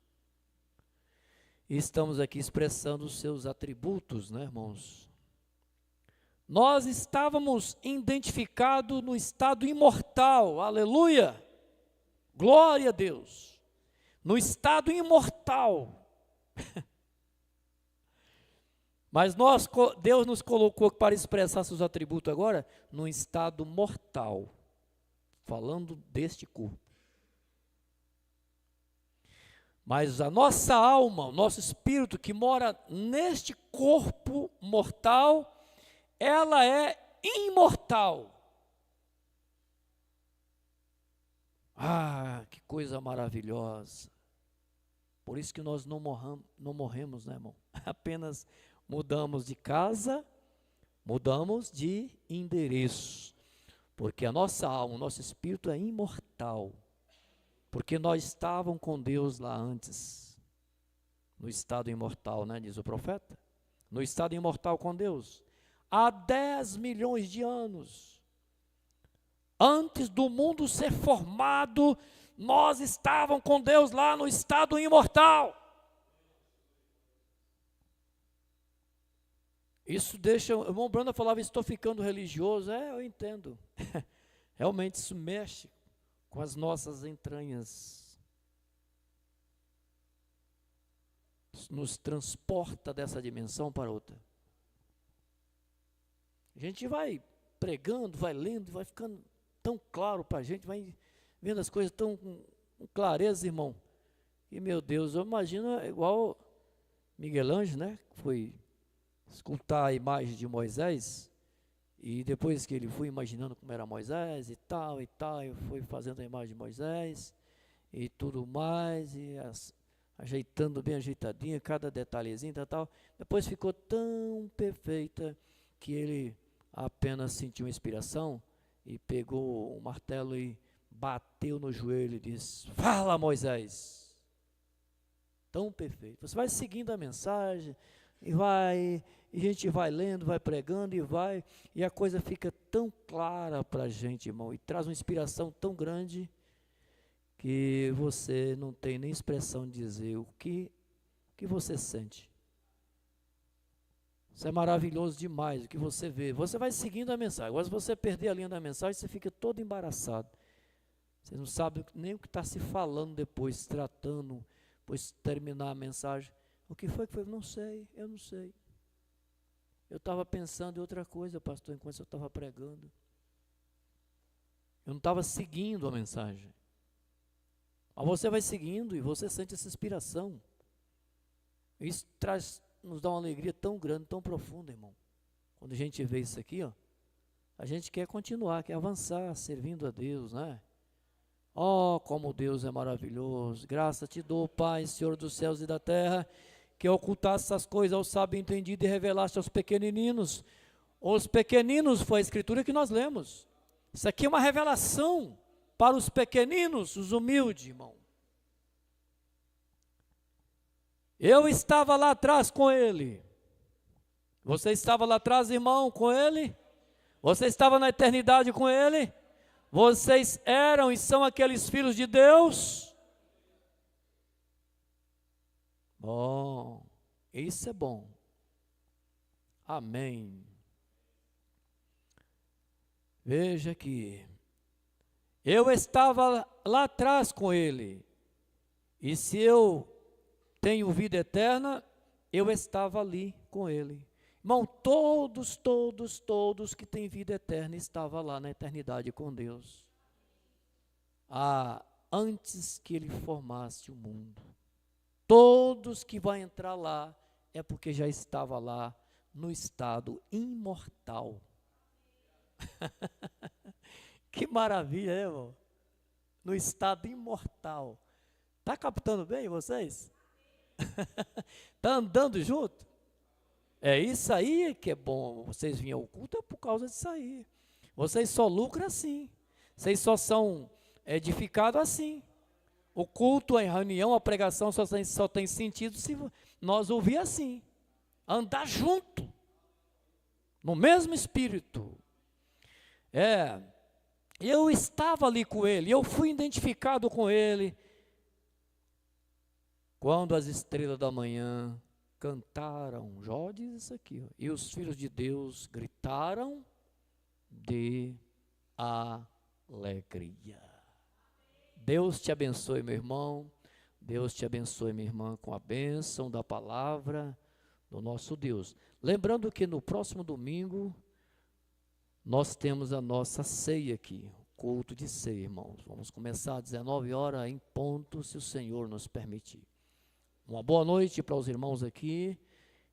Speaker 1: E estamos aqui expressando os seus atributos, né, irmãos? Nós estávamos identificados no estado imortal, aleluia! Glória a Deus! No estado imortal. Mas Deus nos colocou para expressar seus atributos agora num estado mortal, falando deste corpo. Mas a nossa alma, o nosso espírito que mora neste corpo mortal, ela é imortal. Ah, que coisa maravilhosa. Por isso que nós não morremos, né, irmão? Apenas mudamos de casa, mudamos de endereço. Porque a nossa alma, o nosso espírito é imortal. Porque nós estávamos com Deus lá antes. No estado imortal, né, diz o profeta. No estado imortal com Deus. Há 10 milhões de anos. Antes do mundo ser formado, nós estávamos com Deus lá no estado imortal. Isso deixa, o irmão Branda falava, estou ficando religioso. Eu entendo. Realmente isso mexe com as nossas entranhas. Nos transporta dessa dimensão para outra. A gente vai pregando, vai lendo, vai ficando tão claro para a gente, vai vendo as coisas tão com clareza, irmão. E, meu Deus, eu imagino igual Miguel Ângelo, né? Que foi escultar a imagem de Moisés, e depois que ele foi imaginando como era Moisés e tal, e foi fazendo a imagem de Moisés e tudo mais, e ajeitando bem ajeitadinha, cada detalhezinho e tal. Depois ficou tão perfeita que ele apenas sentiu inspiração e pegou o martelo e bateu no joelho e disse: fala, Moisés. Tão perfeito. Você vai seguindo a mensagem e a gente vai lendo, vai pregando e a coisa fica tão clara para a gente, irmão, e traz uma inspiração tão grande que você não tem nem expressão de dizer o que você sente. Isso é maravilhoso demais, o que você vê. Você vai seguindo a mensagem. Agora, se você perder a linha da mensagem, você fica todo embaraçado. Você não sabe nem o que está se falando depois, tratando, depois terminar a mensagem. O que foi que foi? Não sei, eu não sei. Eu estava pensando em outra coisa, pastor, enquanto eu estava pregando. Eu não estava seguindo a mensagem. Mas você vai seguindo e você sente essa inspiração. Isso nos dá uma alegria tão grande, tão profunda, irmão. Quando a gente vê isso aqui, ó, a gente quer continuar, quer avançar, servindo a Deus, né? Oh, como Deus é maravilhoso. Graças te dou, Pai, Senhor dos céus e da terra, que ocultaste essas coisas ao sábio entendido e revelaste aos pequeninos. Os pequeninos foi a escritura que nós lemos. Isso aqui é uma revelação para os pequeninos, os humildes, irmão. Eu estava lá atrás com ele. Você estava lá atrás, irmão, com ele? Você estava na eternidade com ele? Vocês eram e são aqueles filhos de Deus? Bom, isso é bom. Amém. Veja aqui. Eu estava lá atrás com ele. E se eu tenho vida eterna, eu estava ali com ele. Irmão, todos que têm vida eterna estavam lá na eternidade com Deus. Antes que ele formasse o mundo. Todos que vão entrar lá é porque já estava lá no estado imortal. Que maravilha, né, irmão? No estado imortal. Está captando bem vocês? Está andando junto? É isso aí que é bom. Vocês vinham ao culto é por causa disso aí. Vocês só lucram assim. Vocês só são edificados assim. O culto, a reunião, a pregação só tem sentido se nós ouvir assim. Andar junto. No mesmo espírito. Eu estava ali com ele. Eu fui identificado com ele. Quando as estrelas da manhã cantaram, Jó diz isso aqui, ó, e os filhos de Deus gritaram de alegria. Deus te abençoe, meu irmão, Deus te abençoe, minha irmã, com a bênção da palavra do nosso Deus. Lembrando que no próximo domingo, nós temos a nossa ceia aqui, culto de ceia, irmãos. Vamos começar às 19 horas em ponto, se o Senhor nos permitir. Uma boa noite para os irmãos aqui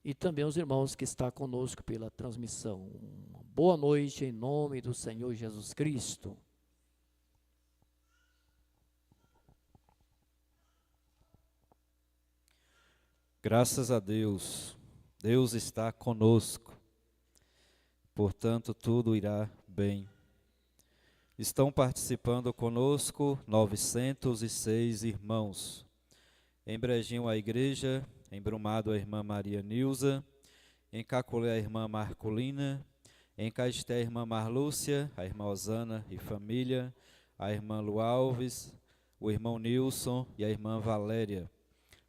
Speaker 1: e também os irmãos que estão conosco pela transmissão. Uma boa noite em nome do Senhor Jesus Cristo.
Speaker 2: Graças a Deus, Deus está conosco, portanto tudo irá bem. Estão participando conosco 906 irmãos. Em Brejinho a igreja, em Brumado a irmã Maria Nilza, em Caculé a irmã Marcolina, em Caesté a irmã Marlúcia, a irmã Osana e família, a irmã Lu Alves, o irmão Nilson e a irmã Valéria.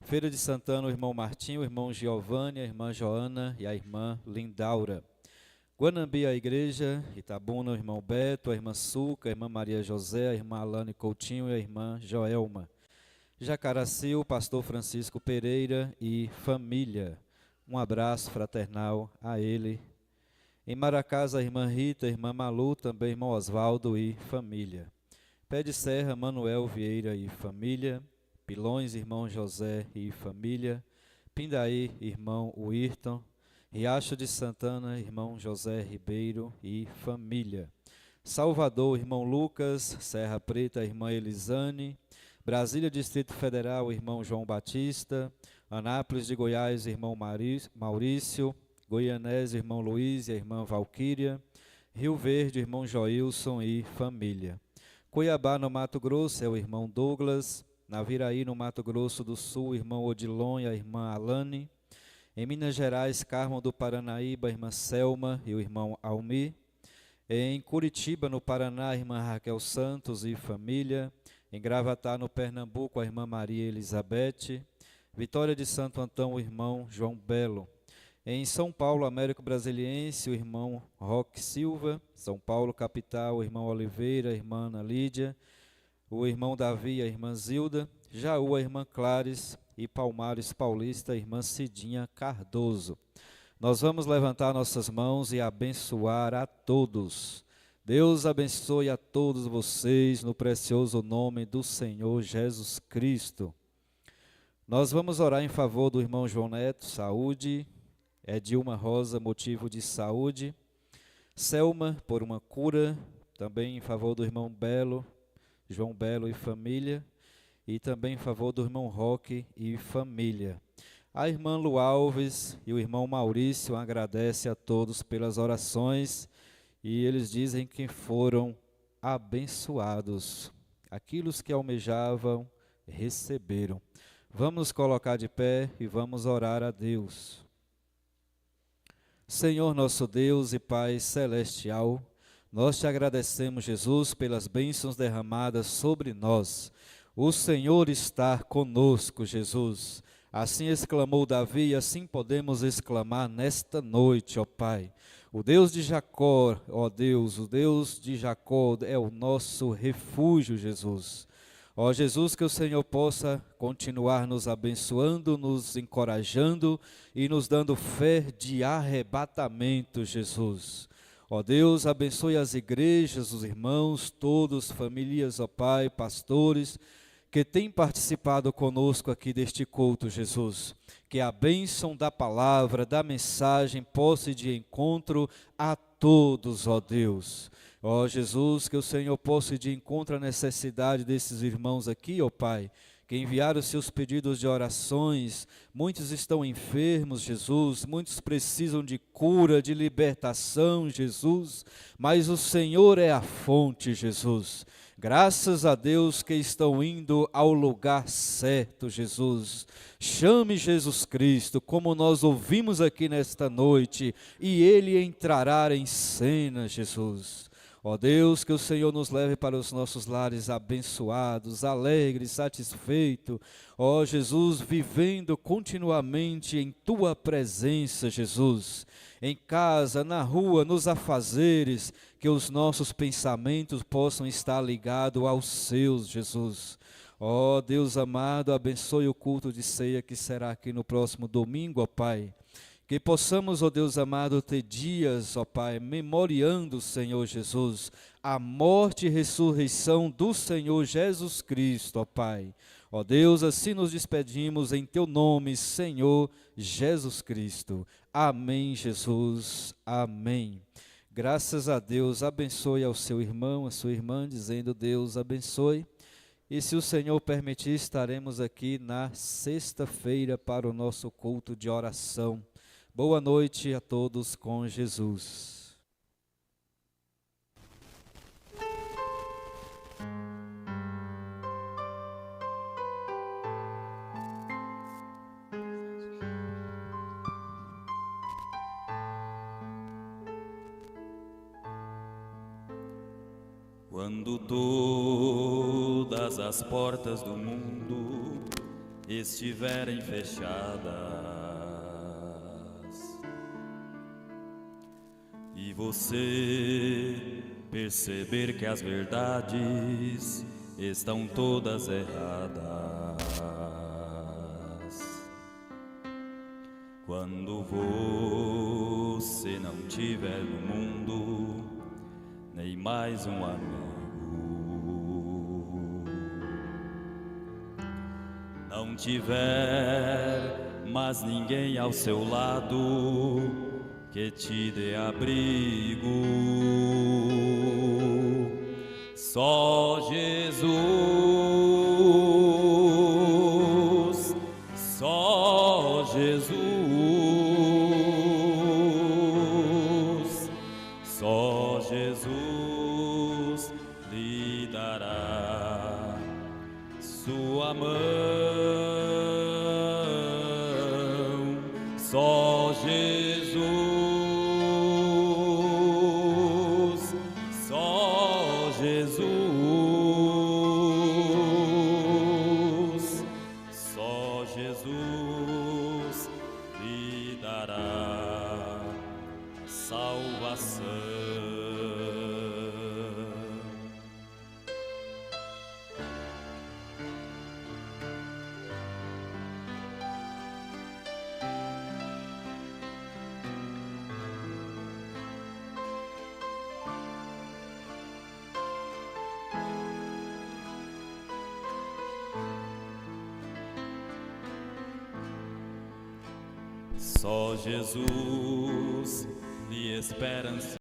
Speaker 2: Feira de Santana o irmão Martinho, o irmão Giovanni, a irmã Joana e a irmã Lindaura. Guanambi a igreja, Itabuna o irmão Beto, a irmã Suca, a irmã Maria José, a irmã Alane Coutinho e a irmã Joelma. Jacaraci, o pastor Francisco Pereira e família. Um abraço fraternal a ele, Em Maracás, a irmã Rita, a irmã Malu, também irmão Osvaldo e família. Pé de Serra, Manuel Vieira e família. Pilões, irmão José e família. Pindaí, irmão Uirton. Riacho de Santana, irmão José Ribeiro e família. Salvador, irmão Lucas. Serra Preta, irmã Elisane. Brasília, Distrito Federal, irmão João Batista. Anápolis de Goiás, irmão Maurício. Goianese, irmão Luiz e a irmã Valquíria. Rio Verde, irmão Joilson e família. Cuiabá, no Mato Grosso, é o irmão Douglas. Naviraí, no Mato Grosso do Sul, irmão Odilon e a irmã Alane. Em Minas Gerais, Carmo do Paranaíba, a irmã Selma e o irmão Almi. Em Curitiba, no Paraná, a irmã Raquel Santos e família. Em Gravatá, no Pernambuco, a irmã Maria Elizabeth. Vitória de Santo Antão, o irmão João Belo. Em São Paulo, Américo Brasiliense, o irmão Roque Silva. São Paulo, capital, o irmão Oliveira, a irmã Ana Lídia. O irmão Davi, a irmã Zilda. Jaú, a irmã Clares. E Palmares Paulista, a irmã Cidinha Cardoso. Nós vamos levantar nossas mãos e abençoar a todos. Deus abençoe a todos vocês no precioso nome do Senhor Jesus Cristo. Nós vamos orar em favor do irmão João Neto, saúde. Edilma Rosa, motivo de saúde. Selma, por uma cura. Também em favor do irmão Belo, João Belo e família. E também em favor do irmão Roque e família. A irmã Lu Alves e o irmão Maurício agradecem a todos pelas orações. E eles dizem que foram abençoados. Aquilo que almejavam, receberam. Vamos nos colocar de pé e vamos orar a Deus. Senhor nosso Deus e Pai celestial, nós te agradecemos, Jesus, pelas bênçãos derramadas sobre nós. O Senhor está conosco, Jesus. Assim exclamou Davi e assim podemos exclamar nesta noite, ó Pai. O Deus de Jacó, ó Deus, o Deus de Jacó é o nosso refúgio, Jesus. Ó Jesus, que o Senhor possa continuar nos abençoando, nos encorajando e nos dando fé de arrebatamento, Jesus. Ó Deus, abençoe as igrejas, os irmãos, todos, famílias, ó Pai, pastores, que têm participado conosco aqui deste culto, Jesus. Que a bênção da palavra, da mensagem, possa ir de encontro a todos, ó Deus. Ó Jesus, que o Senhor possa ir de encontro à necessidade desses irmãos aqui, ó Pai, que enviaram os seus pedidos de orações. Muitos estão enfermos, Jesus, muitos precisam de cura, de libertação, Jesus, mas o Senhor é a fonte, Jesus. Graças a Deus que estão indo ao lugar certo, Jesus. Chame Jesus Cristo, como nós ouvimos aqui nesta noite, e Ele entrará em cena, Jesus. Ó Deus, que o Senhor nos leve para os nossos lares abençoados, alegres, satisfeitos. Ó Jesus, vivendo continuamente em Tua presença, Jesus. Em casa, na rua, nos afazeres, que os nossos pensamentos possam estar ligados aos Seus, Jesus. Ó Deus amado, abençoe o culto de ceia que será aqui no próximo domingo, ó Pai. Que possamos, ó Deus amado, ter dias, ó Pai, memoriando, Senhor Jesus, a morte e ressurreição do Senhor Jesus Cristo, ó Pai. Ó Deus, assim nos despedimos em Teu nome, Senhor Jesus Cristo. Amém, Jesus. Amém. Graças a Deus, abençoe ao seu irmão, a sua irmã, dizendo Deus abençoe. E se o Senhor permitir, estaremos aqui na sexta-feira para o nosso culto de oração. Boa noite a todos com Jesus.
Speaker 3: Quando todas as portas do mundo estiverem fechadas e você perceber que as verdades estão todas erradas, Quando você não tiver no mundo nem mais um amigo, não tiver mais ninguém ao seu lado que te dê abrigo, só Jesus, só Jesus, só Jesus lhe dará sua mão, só Jesus, só Jesus, só Jesus lhe dará salvação. Só Jesus lhe espera.